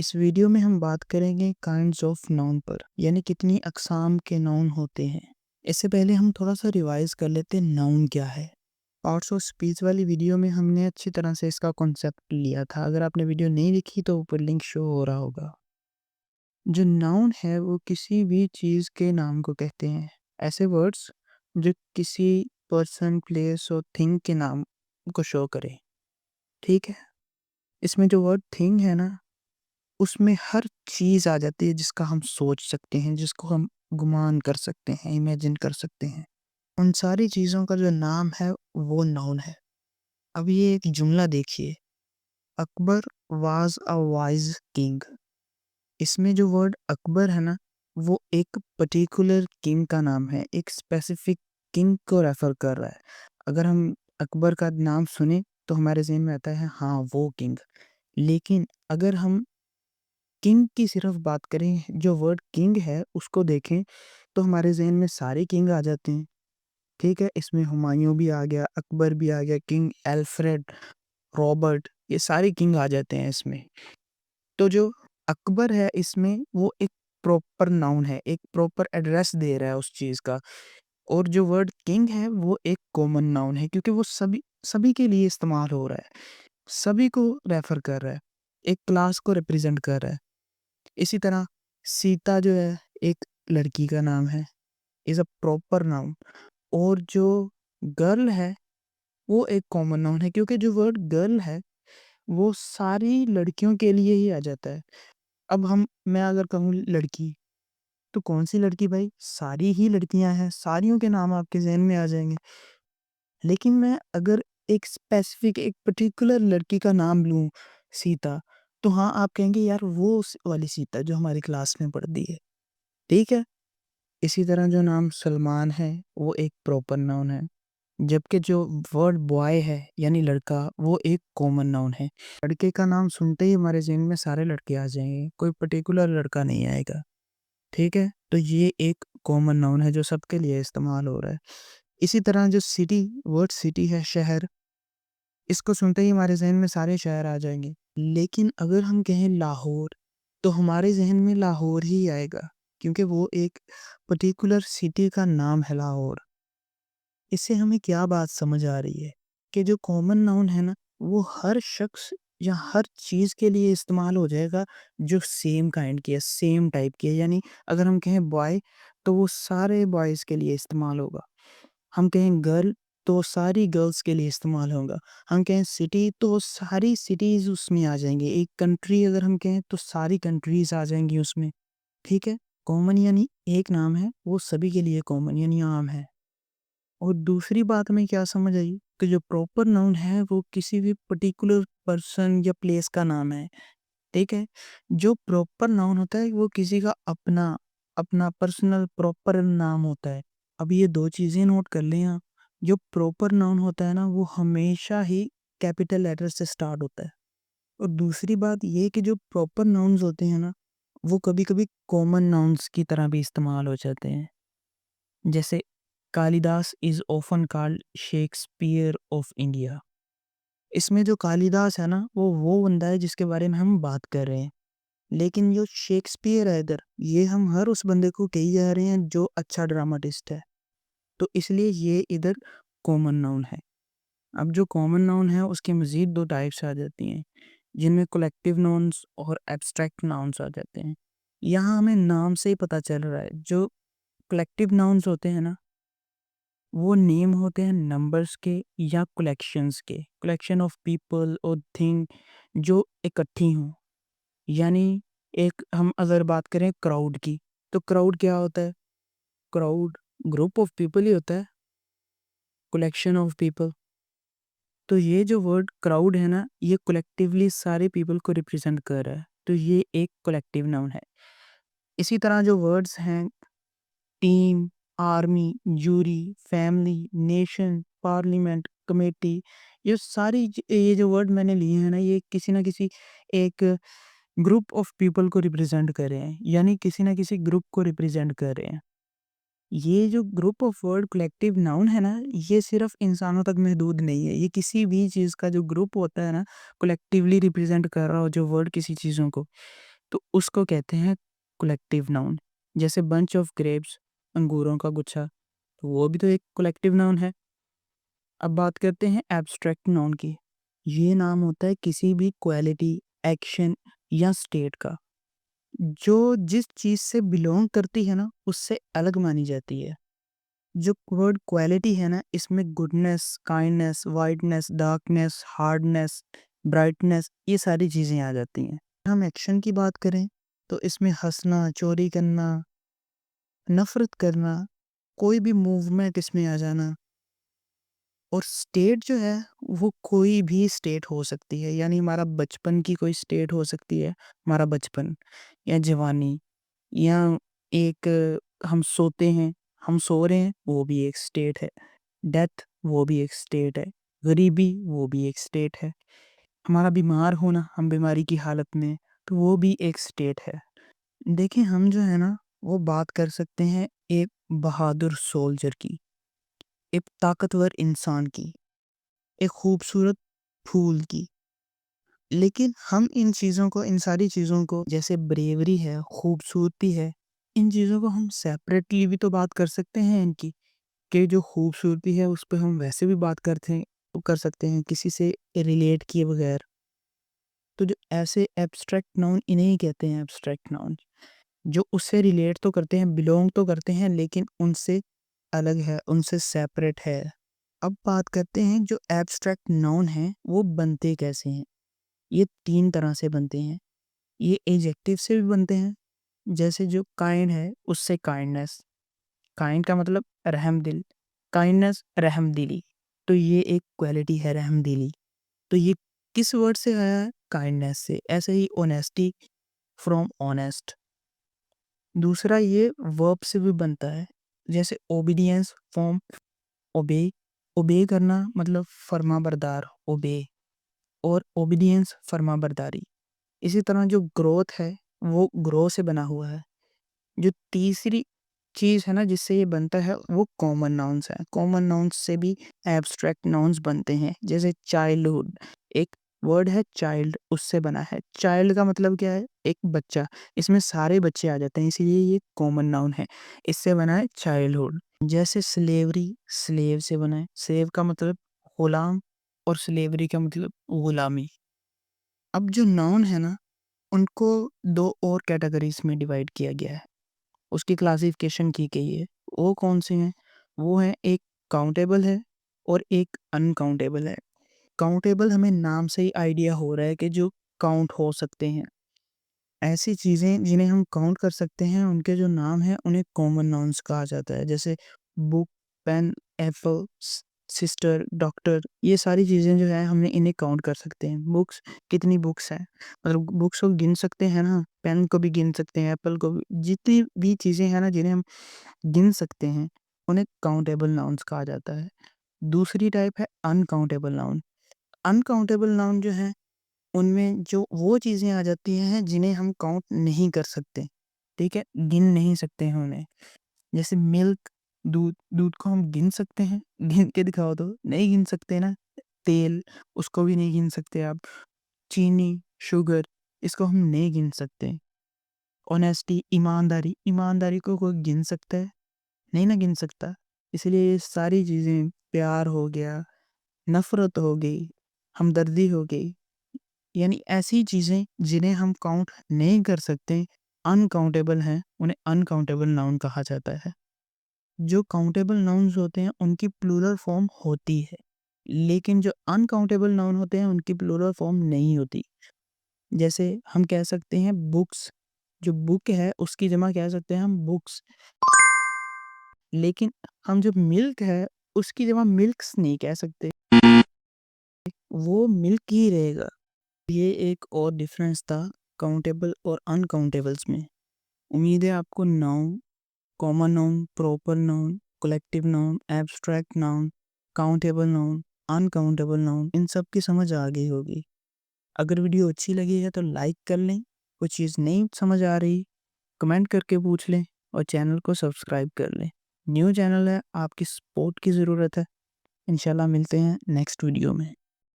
इस वीडियो में हम बात करेंगे काइंड्स ऑफ नाउन पर, यानी कितनी अक़साम के नाउन होते हैं। इससे पहले हम थोड़ा सा रिवाइज कर लेते हैं नाउन क्या है। पार्ट्स ऑफ स्पीच वाली वीडियो में हमने अच्छी तरह से इसका कॉन्सेप्ट लिया था। अगर आपने वीडियो नहीं देखी तो ऊपर लिंक शो हो रहा होगा। जो नाउन है वो किसी भी चीज़ के नाम को कहते हैं। ऐसे वर्ड्स जो किसी पर्सन, प्लेस और थिंग के नाम को शो करें। ठीक है, इसमें जो वर्ड थिंग है ना, उसमें हर चीज़ आ जाती है जिसका हम सोच सकते हैं, जिसको हम गुमान कर सकते हैं, इमेजिन कर सकते हैं। उन सारी चीज़ों का जो नाम है वो नाउन है। अब ये एक जुमला देखिए, Akbar was a wise king. इसमें जो वर्ड अकबर है ना, वो एक पर्टिकुलर किंग का नाम है, एक स्पेसिफिक किंग को रेफर कर रहा है। अगर हम अकबर का नाम सुने तो हमारे ज़हन में आता है हाँ वो किंग। लेकिन अगर हम किंग की सिर्फ बात करें, जो वर्ड किंग है उसको देखें तो हमारे ज़हन में सारे किंग आ जाते हैं। ठीक है, इसमें हुमायूं भी आ गया, अकबर भी आ गया, किंग एल्फ्रेड, रॉबर्ट, ये सारे किंग आ जाते हैं इसमें। तो जो अकबर है इसमें वो एक प्रॉपर नाउन है, एक प्रॉपर एड्रेस दे रहा है उस चीज़ का। और जो वर्ड किंग है वो एक कॉमन नाउन है, क्योंकि वो सभी सभी के लिए इस्तेमाल हो रहा है, सभी को रेफर कर रहा है, एक क्लास को रिप्रेजेंट कर रहा है। इसी तरह सीता जो है एक लड़की का नाम है, इज़ अ प्रॉपर नाउन। और जो गर्ल है वो एक कॉमन नाउन है, क्योंकि जो वर्ड गर्ल है वो सारी लड़कियों के लिए ही आ जाता है। अब मैं अगर कहूँ लड़की, तो कौन सी लड़की भाई? सारी ही लड़कियां हैं, सारियों के नाम आपके जहन में आ जाएंगे। लेकिन मैं अगर एक स्पेसिफिक, एक पर्टिकुलर लड़की का नाम लूँ, सीता, तो हाँ आप कहेंगे यार वो वाली सीता जो हमारी क्लास में पढ़ती है। ठीक है, इसी तरह जो नाम सलमान है वो एक प्रॉपर नाउन है, जबकि जो वर्ड बॉय है यानी लड़का, वो एक कॉमन नाउन है। लड़के का नाम सुनते ही हमारे ज़हन में सारे लड़के आ जाएंगे, कोई पर्टिकुलर लड़का नहीं आएगा। ठीक है, तो ये एक कॉमन नाउन है जो सबके लिए इस्तेमाल हो रहा है। इसी तरह जो सिटी, वर्ड सिटी है, शहर, इसको सुनते ही हमारे ज़हन में सारे शहर आ जाएंगे। लेकिन अगर हम कहें लाहौर, तो हमारे ज़हन में लाहौर ही आएगा, क्योंकि वो एक पर्टिकुलर सिटी का नाम है लाहौर। इससे हमें क्या बात समझ आ रही है कि जो कॉमन नाउन है ना, वो हर शख्स या हर चीज़ के लिए इस्तेमाल हो जाएगा जो सेम काइंड की है, सेम टाइप की है। यानी अगर हम कहें बॉय, तो वो सारे बॉयज़ के लिए इस्तेमाल होगा। हम कहें गर्ल, तो सारी गर्ल्स के लिए इस्तेमाल होगा। हम कहें सिटी, तो सारी सिटीज़ उसमें आ जाएंगी। एक कंट्री अगर हम कहें तो सारी कंट्रीज़ आ जाएंगी उसमें। ठीक है, कॉमन यानी एक नाम है वो सभी के लिए कॉमन यानी आम है। और दूसरी बात हमें क्या समझ आई कि जो प्रॉपर नाउन है वो किसी भी पर्टिकुलर पर्सन या प्लेस का नाम है। ठीक है, जो प्रॉपर नाउन होता है वो किसी का अपना अपना पर्सनल प्रॉपर नाम होता है। अब ये दो चीज़ें नोट कर लें आप। जो प्रॉपर नाउन होता है ना, वो हमेशा ही कैपिटल लेटर से स्टार्ट होता है। और दूसरी बात ये कि जो प्रॉपर नाउन्स होते हैं ना, वो कभी कभी कॉमन नाउन्स की तरह भी इस्तेमाल हो जाते हैं। जैसे Kalidas is often called Shakespeare of India. इसमें जो कालिदास है ना, वो बंदा है जिसके बारे में हम बात कर रहे हैं। लेकिन जो शेक्सपियर है इधर, ये हम हर उस बंदे को कही जा रहे हैं जो अच्छा ड्रामाटिस्ट है। तो इसलिए ये इधर कॉमन नाउन है। अब जो कॉमन नाउन है उसके मज़ीद दो टाइप्स आ जाती हैं, जिनमें कलेक्टिव नाउन्स और एब्स्ट्रैक्ट नाउन्स आ जाते हैं। यहाँ हमें नाम से ही पता चल रहा है, जो कलेक्टिव नाउन्स होते हैं ना, वो नेम होते हैं नंबर्स के या कलेक्शंस के, कलेक्शन ऑफ पीपल और थिंग जो इकट्ठी हों। यानी एक हम अगर बात करें क्राउड की, तो क्राउड क्या होता है? क्राउड ग्रुप ऑफ पीपल ही होता है, कलेक्शन ऑफ पीपल। तो ये जो वर्ड क्राउड है ना, ये कलेक्टिवली सारे पीपल को रिप्रेजेंट कर रहा है, तो ये एक कलेक्टिव नाउन है। इसी तरह जो वर्ड्स हैं team, army, jury, family, nation, parliament, committee, ये जो वर्ड मैंने लिए हैं ना, ये किसी ना किसी एक ग्रुप ऑफ पीपल को रिप्रेजेंट कर रहे हैं, यानी किसी ना किसी ग्रुप को रिप्रेजेंट कर रहे हैं। ये जो group of word collective noun है ना, ये सिर्फ इंसानों तक महदूद नहीं है। ये किसी भी चीज़ का जो ग्रुप होता है ना, कलेक्टिवली रिप्रेजेंट कर रहा हो जो वर्ड किसी चीज़ों को, तो उसको कहते हैं कलेक्टिव नाउन। जैसे बंच ऑफ ग्रेप्स, अंगूरों का गुच्छा, तो वो भी तो एक कलेक्टिव नाउन है। अब बात करते हैं एब्स्ट्रैक्ट नाउन की। ये नाम होता है किसी भी क्वालिटी, एक्शन या स्टेट का, जो जिस चीज़ से बिलोंग करती है ना उससे अलग मानी जाती है। जो वर्ड क्वालिटी है ना, इसमें goodness, kindness, whiteness, darkness, hardness, brightness, ये सारी चीज़ें आ जाती हैं। हम एक्शन की बात करें तो इसमें हंसना, चोरी करना, नफरत करना, कोई भी मूवमेंट इसमें आ जाना। और स्टेट जो है वो कोई भी स्टेट हो सकती है, यानी हमारा बचपन की कोई स्टेट हो सकती है, हमारा बचपन या जवानी, या एक हम सोते हैं, हम सो रहे हैं, वो भी एक स्टेट है। डेथ, वो भी एक स्टेट है। गरीबी, वो भी एक स्टेट है। हमारा बीमार होना, हम बीमारी की हालत में, तो वो भी एक स्टेट है। देखिए हम जो है ना वो बात कर सकते हैं एक बहादुर सोल्जर की, एक ताकतवर इंसान की, एक खूबसूरत फूल की। लेकिन हम इन चीज़ों को, इन सारी चीज़ों को, जैसे ब्रेवरी है, खूबसूरती है, इन चीज़ों को हम सेपरेटली भी तो बात कर सकते हैं इनकी, कि जो खूबसूरती है उस पे हम वैसे भी बात कर सकते हैं किसी से रिलेट किए बगैर। तो जो ऐसे एब्स्ट्रैक्ट नाउन, इन्हें ही कहते हैं एब्स्ट्रैक्ट नाउन, जो उससे रिलेट तो करते हैं, बिलोंग तो करते हैं, लेकिन उनसे अलग है, उनसे सेपरेट है। अब बात करते हैं जो एब्स्ट्रैक्ट नाउन हैं वो बनते कैसे हैं। ये 3 तरह से बनते हैं। ये एडजेक्टिव से भी बनते हैं, जैसे जो काइंड है उससे काइंडनेस, काइंड का मतलब रहमदिल, काइंडनेस रहमदिली, तो ये एक क्वालिटी है रहमदिली। तो ये किस वर्ड से आया है? काइंडनेस से। ऐसे ही ऑनेस्टी, फ्रॉम ऑनेस्ट। दूसरा ये वर्ब से भी बनता है, जैसे ओबीडियंस फ्रॉम ओबे, ओबे करना मतलब फर्माबरदार, ओबे, और ओबीडियंस फर्माबरदारी। इसी तरह जो ग्रोथ है वो ग्रो से बना हुआ है। जो तीसरी चीज़ है ना जिससे ये बनता है वो कॉमन नाउन्स है। कॉमन नाउन्स से भी एब्स्ट्रैक्ट नाउन्स बनते हैं, जैसे चाइल्डहुड, एक वर्ड है चाइल्ड, उससे बना है। चाइल्ड का मतलब क्या है? एक बच्चा। इसमें सारे बच्चे आ जाते हैं, इसीलिए ये कॉमन नाउन है। इससे बना है चाइल्डहुड। जैसे स्लेवरी, स्लेव से बना है। स्लेव का मतलब गुलाम, और स्लेवरी का मतलब गुलामी। अब जो नाउन है ना उनको 2 और कैटेगरीज में डिवाइड किया गया है, उसकी क्लासिफिकेशन की गई है। वो कौन से हैं? वो है, एक काउंटेबल है और एक अनकाउंटेबल है। काउंटेबल हमें नाम से ही आइडिया हो रहा है कि जो काउंट हो सकते हैं। ऐसी चीज़ें जिन्हें हम काउंट कर सकते हैं उनके जो नाम हैं उन्हें कॉमन नाउन्स कहा जाता है, जैसे book, pen, apple, sister, doctor, ये सारी चीज़ें जो है हमने इन्हें काउंट कर सकते हैं। बुक्स, कितनी बुक्स हैं, मतलब बुक्स को गिन सकते हैं ना, पेन को भी गिन सकते हैं, एप्पल को भी, जितनी भी चीज़ें हैं ना जिन्हें हम गिन सकते हैं उन्हें काउंटेबल नाउन्स कहा जाता है। दूसरी टाइप है अनकाउंटेबल नाउन। अनकाउंटेबल नाउन जो है उनमें जो वो चीज़ें आ जाती हैं जिन्हें हम काउंट नहीं कर सकते, ठीक है? गिन नहीं सकते हैं उन्हें। जैसे मिल्क, दूध, दूध को हम गिन सकते हैं? गिन के दिखाओ तो, नहीं गिन सकते ना। तेल, उसको भी नहीं गिन सकते आप। चीनी, शुगर, इसको हम नहीं गिन सकते। ऑनेस्टी, ईमानदारी, ईमानदारी को कोई गिन सकता है? नहीं ना गिन सकता। इसलिए ये सारी चीज़ें, प्यार हो गया, नफ़रत हो गई, हमदर्दी हो गई, यानी ऐसी चीज़ें जिन्हें हम काउंट नहीं कर सकते, अनकाउंटेबल हैं, उन्हें अनकाउंटेबल नाउन कहा जाता है। जो काउंटेबल नाउन्स होते हैं उनकी प्लूरल फॉर्म होती है, लेकिन जो अनकाउंटेबल नाउन होते हैं उनकी प्लूरल फॉर्म नहीं होती। जैसे हम कह सकते हैं बुक्स, जो बुक है उसकी जमा कह सकते हैं हम बुक्स, लेकिन हम जो मिल्क है उसकी जमा मिल्क्स नहीं कह सकते, वो मिल्क ही रहेगा। ये एक और डिफरेंस था काउंटेबल और अनकाउंटेबल्स में। उम्मीद है आपको noun, common noun, proper noun, collective noun, abstract noun, countable noun, uncountable noun, इन सब की समझ आ गई होगी। अगर वीडियो अच्छी लगी है तो लाइक कर लें, कोई चीज़ नहीं समझ आ रही कमेंट करके पूछ लें, और चैनल को सब्सक्राइब कर लें। न्यू चैनल है, आपकी सपोर्ट की ज़रूरत है। इंशाल्लाह मिलते हैं नेक्स्ट वीडियो में।